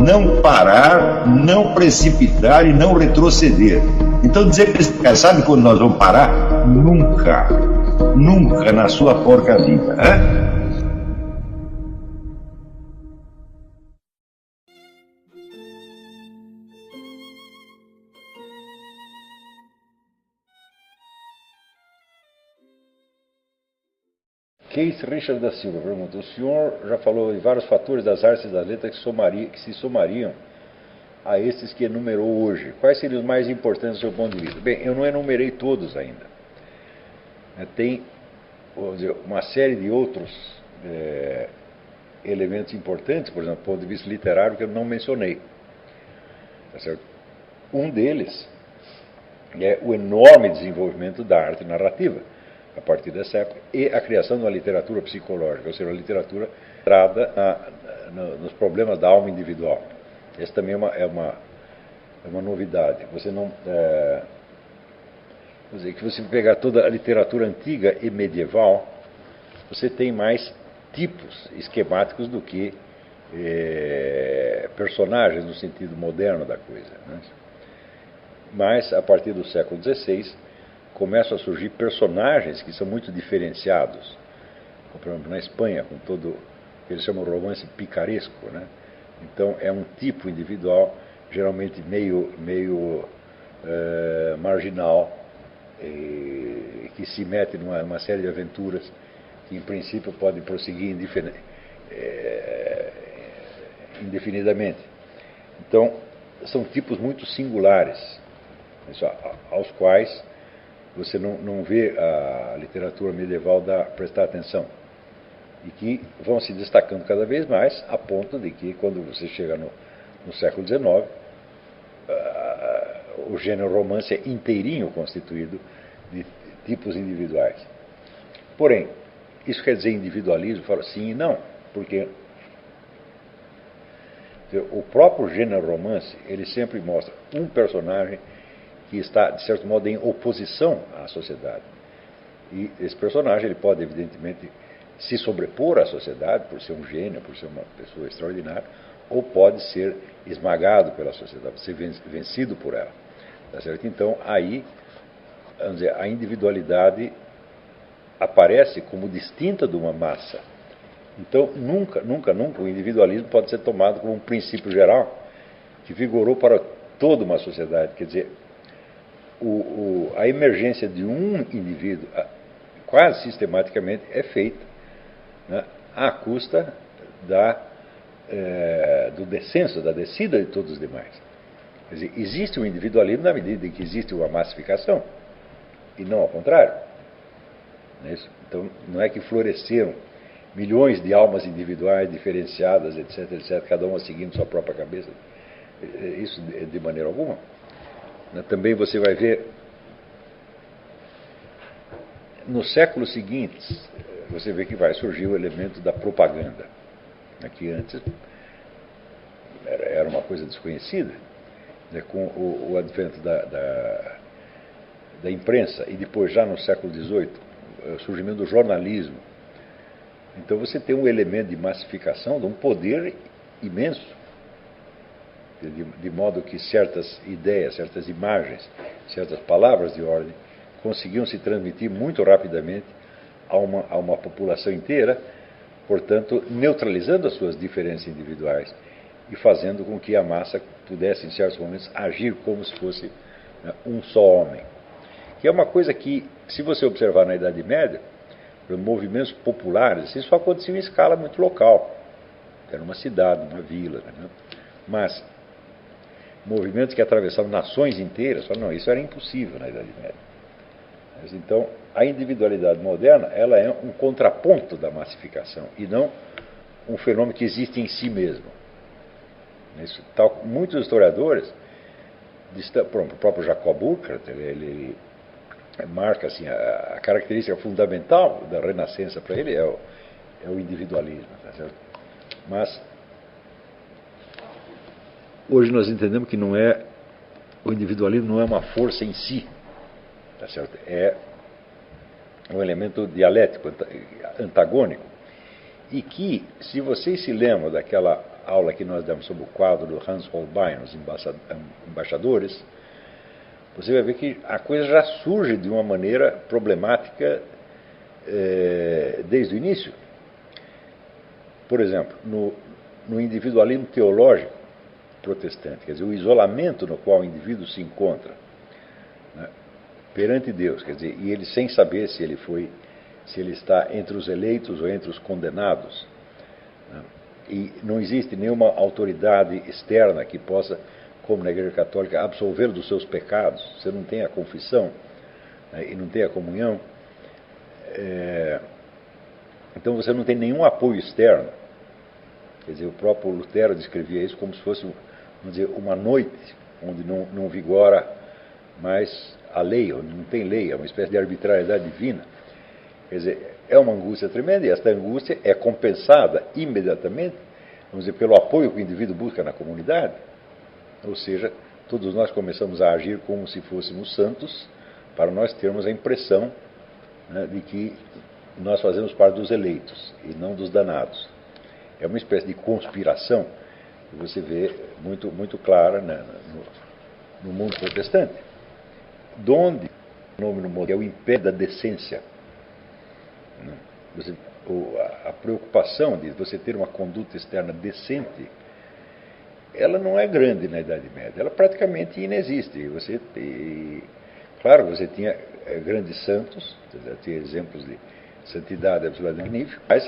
não parar, não precipitar e não retroceder. Então dizer para esse cara, sabe quando nós vamos parar? Nunca. Nunca na sua porca vida. Né? Keith Richard da Silva pergunta: o senhor já falou em vários fatores das artes e das letras que se somariam a esses que enumerou hoje. Quais seriam os mais importantes do seu ponto de vista? Bem, eu não enumerei todos ainda. Tem, vamos dizer, uma série de outros elementos importantes, por exemplo, do ponto de vista literário, que eu não mencionei. Tá certo? Um deles é o enorme desenvolvimento da arte narrativa a partir dessa época, e a criação de uma literatura psicológica, ou seja, uma literatura centrada nos problemas da alma individual. Essa também é uma novidade. Você não... quer dizer, que você pegar toda a literatura antiga e medieval, você tem mais tipos esquemáticos do que personagens no sentido moderno da coisa. Né? Mas, a partir do século XVI, começam a surgir personagens que são muito diferenciados. Como, por exemplo, na Espanha, com todo o que eles chamam de romance picaresco. Né? Então, é um tipo individual, geralmente meio marginal, que se mete numa série de aventuras que, em princípio, podem prosseguir indefinidamente. Então, são tipos muito singulares, aos quais você não vê a literatura medieval prestar atenção, e que vão se destacando cada vez mais, a ponto de que, quando você chega no século XIX, o gênero romance é inteirinho constituído de tipos individuais. Porém, isso quer dizer individualismo? Falo sim e não, porque o próprio gênero romance, ele sempre mostra um personagem que está, de certo modo, em oposição à sociedade. E esse personagem ele pode, evidentemente, se sobrepor à sociedade, por ser um gênio, por ser uma pessoa extraordinária, ou pode ser esmagado pela sociedade, ser vencido por ela. Tá certo? Então, aí, vamos dizer, a individualidade aparece como distinta de uma massa. Então, nunca o individualismo pode ser tomado como um princípio geral que vigorou para toda uma sociedade. Quer dizer, a emergência de um indivíduo quase sistematicamente é feita, né, à custa do descenso, da descida de todos os demais. Quer dizer, existe um individualismo na medida em que existe uma massificação, e não ao contrário. Não é isso? Então, não é que floresceram milhões de almas individuais diferenciadas, etc., cada uma seguindo sua própria cabeça. Isso de maneira alguma. Também você vai ver, nos séculos seguintes, você vê que vai surgir o elemento da propaganda, que antes era uma coisa desconhecida, né, com o advento da imprensa, e depois, já no século XVIII, o surgimento do jornalismo. Então você tem um elemento de massificação, de um poder imenso, de modo que certas ideias, certas imagens, certas palavras de ordem conseguiam se transmitir muito rapidamente a uma população inteira, portanto, neutralizando as suas diferenças individuais e fazendo com que a massa pudesse, em certos momentos, agir como se fosse, né, um só homem. Que é uma coisa que, se você observar na Idade Média, movimentos populares, isso acontecia em escala muito local. Era uma cidade, uma vila. Né? Mas movimentos que atravessavam nações inteiras, não, isso era impossível na Idade Média. Mas, então, a individualidade moderna, ela é um contraponto da massificação e não um fenômeno que existe em si mesmo. Isso, muitos historiadores, o próprio Jacob Burckhardt, ele marca assim, a característica fundamental da Renascença para ele é o individualismo. Tá certo? Mas hoje nós entendemos que o individualismo não é uma força em si, tá certo? É um elemento dialético, antagônico, e que, se vocês se lembram daquela aula que nós demos sobre o quadro do Hans Holbein, os embaixadores, você vai ver que a coisa já surge de uma maneira problemática desde o início. Por exemplo, no individualismo teológico protestante, quer dizer, o isolamento no qual o indivíduo se encontra, né, perante Deus, quer dizer, e ele sem saber se ele está entre os eleitos ou entre os condenados, né, e não existe nenhuma autoridade externa que possa, como na Igreja Católica, absolver dos seus pecados. Você não tem a confissão, né, e não tem a comunhão. Então você não tem nenhum apoio externo. Quer dizer, o próprio Lutero descrevia isso como se fosse, vamos dizer, uma noite onde não vigora mais a lei, onde não tem lei, é uma espécie de arbitrariedade divina. Quer dizer, é uma angústia tremenda, e esta angústia é compensada imediatamente, vamos dizer, pelo apoio que o indivíduo busca na comunidade. Ou seja, todos nós começamos a agir como se fôssemos santos, para nós termos a impressão, né, de que nós fazemos parte dos eleitos e não dos danados. É uma espécie de conspiração que você vê muito, muito clara, né, no mundo protestante, donde o fenômeno moderno é o império da decência. A preocupação de você ter uma conduta externa decente, ela não é grande na Idade Média, ela praticamente inexiste. Claro, você tinha grandes santos, tinha exemplos de santidade absolutamente magnífica, mas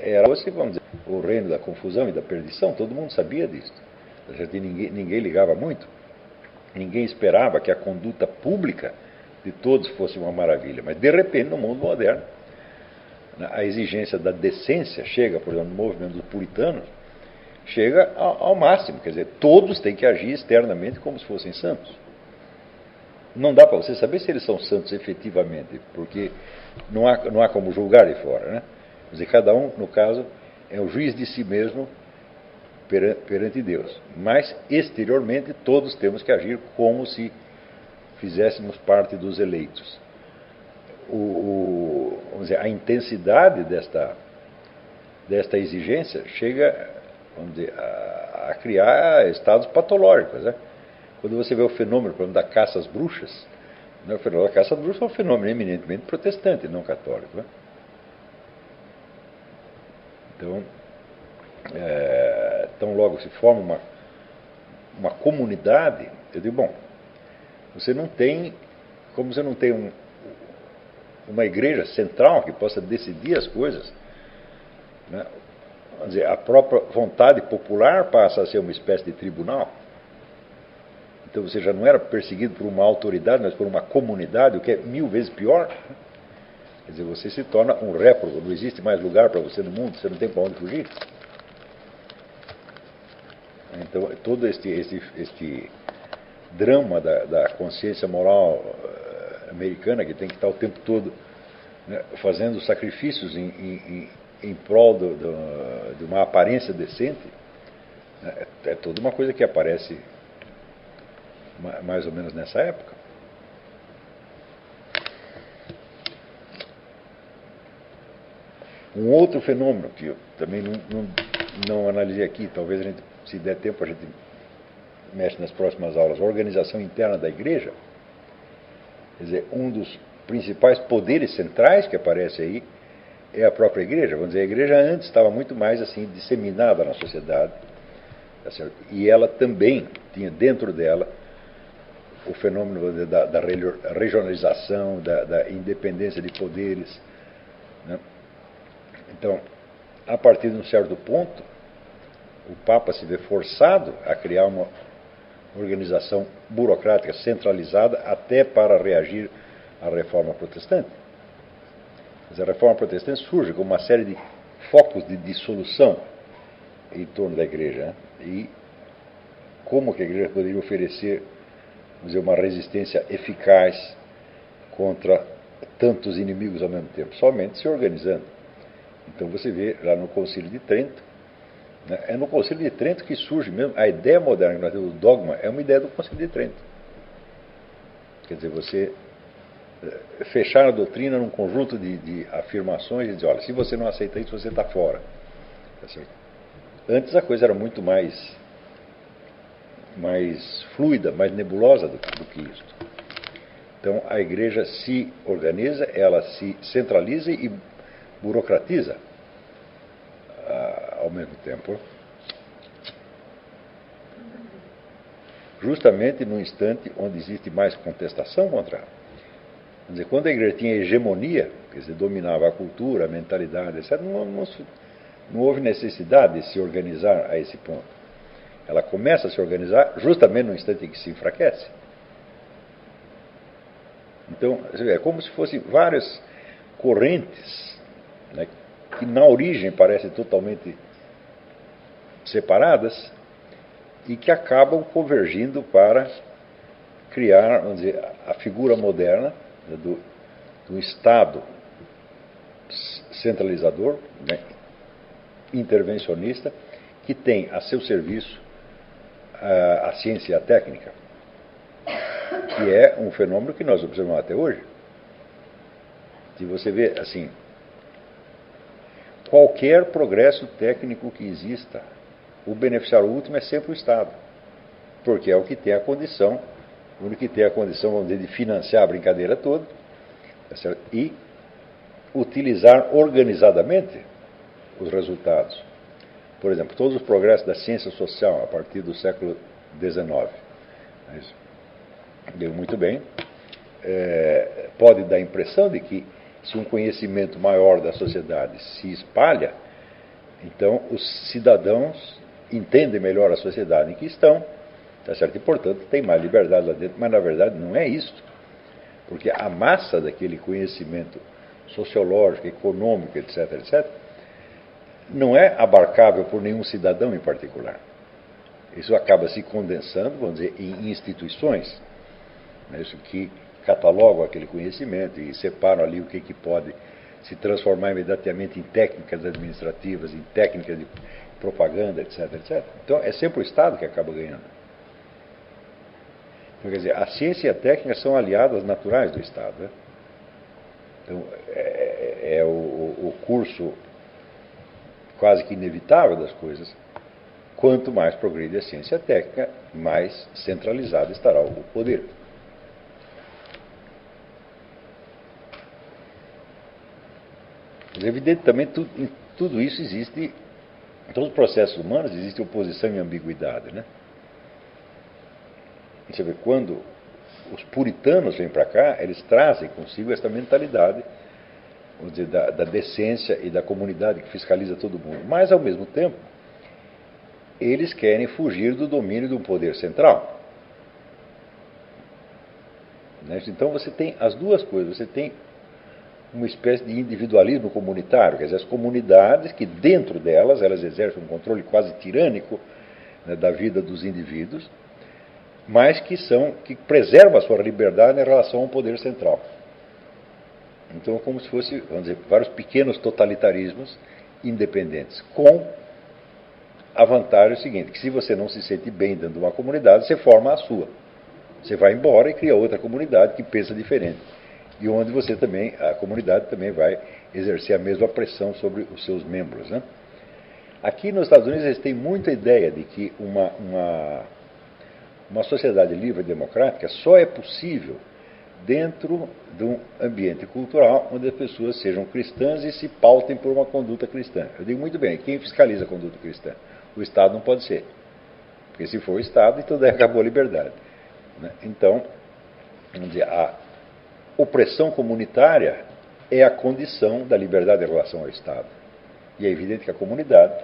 era, vamos dizer, o reino da confusão e da perdição, todo mundo sabia disso. Ninguém ligava muito, ninguém esperava que a conduta pública de todos fosse uma maravilha, mas de repente no mundo moderno a exigência da decência chega, por exemplo, no movimento dos puritanos, chega ao máximo, quer dizer, todos têm que agir externamente como se fossem santos. Não dá para você saber se eles são santos efetivamente, porque não há como julgar de fora, né? Quer dizer, cada um, no caso, é o juiz de si mesmo perante Deus. Mas, exteriormente, todos temos que agir como se fizéssemos parte dos eleitos. Vamos dizer, a intensidade desta exigência chega, vamos dizer, a criar estados patológicos, né? Quando você vê o fenômeno, por exemplo, da caça às bruxas, né, o fenômeno da caça às bruxas é um fenômeno eminentemente protestante, não católico, né? Então logo se forma uma comunidade, eu digo, bom, como você não tem uma igreja central que possa decidir as coisas, né? Vamos dizer, a própria vontade popular passa a ser uma espécie de tribunal. Então você já não era perseguido por uma autoridade, mas por uma comunidade, o que é 1000 vezes pior. Quer dizer, você se torna um réprobo, não existe mais lugar para você no mundo, você não tem para onde fugir. Então, todo este drama da consciência moral americana, que tem que estar o tempo todo, né, fazendo sacrifícios em prol de uma aparência decente, né, é toda uma coisa que aparece mais ou menos nessa época. Um outro fenômeno que eu também não analisei aqui, talvez a gente, se der tempo, a gente mexe nas próximas aulas, a organização interna da igreja. Quer dizer, um dos principais poderes centrais que aparece aí é a própria igreja. Vamos dizer, a igreja antes estava muito mais assim disseminada na sociedade, tá certo? E ela também tinha dentro dela o fenômeno da regionalização, da independência de poderes, né? Então, a partir de um certo ponto, o Papa se vê forçado a criar uma organização burocrática centralizada até para reagir à reforma protestante. Mas a reforma protestante surge como uma série de focos de dissolução em torno da igreja, né? E como que a igreja poderia oferecer, vamos dizer, uma resistência eficaz contra tantos inimigos ao mesmo tempo? Somente se organizando. Então você vê lá no Concílio de Trento, né, é no Concílio de Trento que surge mesmo a ideia moderna que nós temos, o dogma, é uma ideia do Concílio de Trento. Quer dizer, você fechar a doutrina num conjunto de afirmações e dizer, olha, se você não aceita isso, você está fora. Tá certo? Antes a coisa era muito mais fluida, mais nebulosa do que isso. Então a igreja se organiza, ela se centraliza e burocratiza ao mesmo tempo. Justamente no instante onde existe mais contestação contra ela. Quer dizer, quando a igreja tinha hegemonia, quer dizer, dominava a cultura, a mentalidade, etc., não houve necessidade de se organizar a esse ponto. Ela começa a se organizar justamente no instante em que se enfraquece. Então, é como se fossem várias correntes, né, que na origem parecem totalmente separadas e que acabam convergindo para criar, vamos dizer, a figura moderna, né, do Estado centralizador, né, intervencionista, que tem a seu serviço a ciência e a técnica, que é um fenômeno que nós observamos até hoje. Se você vê, assim, qualquer progresso técnico que exista, o beneficiário último é sempre o Estado, porque é o que tem a condição, o único que tem a condição, vamos dizer, de financiar a brincadeira toda, tá certo? E utilizar organizadamente os resultados. Por exemplo, todos os progressos da ciência social a partir do século XIX. Deu muito bem. Pode dar a impressão de que se um conhecimento maior da sociedade se espalha, então os cidadãos entendem melhor a sociedade em que estão, tá certo? E, portanto, tem mais liberdade lá dentro. Mas, na verdade, não é isso. Porque a massa daquele conhecimento sociológico, econômico, etc., etc., não é abarcável por nenhum cidadão em particular. Isso acaba se condensando, vamos dizer, em instituições, né, isso que catalogam aquele conhecimento e separam ali o que pode se transformar imediatamente em técnicas administrativas, em técnicas de propaganda, etc., etc. Então, é sempre o Estado que acaba ganhando. Então, quer dizer, a ciência e a técnica são aliadas naturais do Estado, né? Então, é o curso quase que inevitável das coisas. Quanto mais progride a ciência técnica, mais centralizado estará o poder. Mas, evidentemente, em tudo isso existe, em todos os processos humanos, existe oposição e ambiguidade, né? Você vê, quando os puritanos vêm para cá, eles trazem consigo esta mentalidade, vamos dizer, da decência e da comunidade que fiscaliza todo mundo. Mas, ao mesmo tempo, eles querem fugir do domínio de um poder central. Então você tem as duas coisas. Você tem uma espécie de individualismo comunitário, quer dizer, as comunidades que dentro delas elas exercem um controle quase tirânico, né, da vida dos indivíduos, mas que preservam a sua liberdade em relação ao poder central. Então é como se fosse, vamos dizer, vários pequenos totalitarismos independentes, com a vantagem seguinte, que se você não se sente bem dentro de uma comunidade, você forma a sua. Você vai embora e cria outra comunidade que pensa diferente. E onde você também, a comunidade também vai exercer a mesma pressão sobre os seus membros, né? Aqui nos Estados Unidos eles têm muita ideia de que uma sociedade livre e democrática só é possível dentro de um ambiente cultural onde as pessoas sejam cristãs e se pautem por uma conduta cristã. Eu digo muito bem, quem fiscaliza a conduta cristã? O Estado não pode ser. Porque se for o Estado, então daí acabou a liberdade, né? Então, vamos dizer, a opressão comunitária é a condição da liberdade em relação ao Estado. E é evidente que a comunidade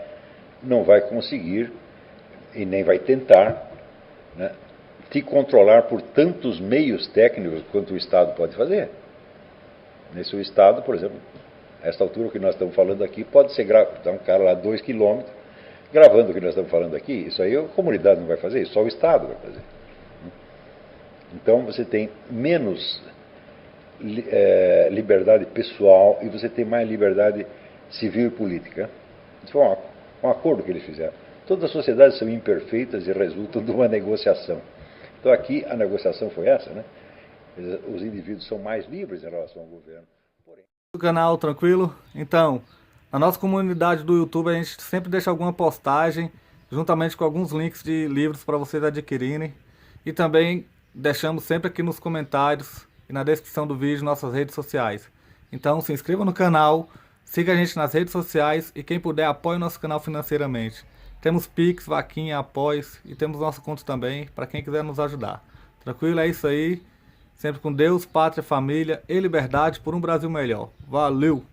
não vai conseguir e nem vai tentar, né, te controlar por tantos meios técnicos quanto o Estado pode fazer. Nesse o Estado, por exemplo, a esta altura que nós estamos falando aqui, pode ser um cara lá a 2 quilômetros gravando o que nós estamos falando aqui. Isso aí a comunidade não vai fazer, só o Estado vai fazer. Então você tem menos liberdade pessoal e você tem mais liberdade civil e política. Isso foi um acordo que eles fizeram. Todas as sociedades são imperfeitas e resultam de uma negociação. Então aqui a negociação foi essa, né? Os indivíduos são mais livres em relação ao governo. O canal tranquilo? Então, Na nossa comunidade do YouTube a gente sempre deixa alguma postagem, juntamente com alguns links de livros para vocês adquirirem. E também deixamos sempre aqui nos comentários e na descrição do vídeo nossas redes sociais. Então se inscreva no canal, siga a gente nas redes sociais e quem puder apoie o nosso canal financeiramente. Temos Pix, Vaquinha, Apoios e temos nosso conto também para quem quiser nos ajudar. Tranquilo? É isso aí. Sempre com Deus, pátria, família e liberdade por um Brasil melhor. Valeu!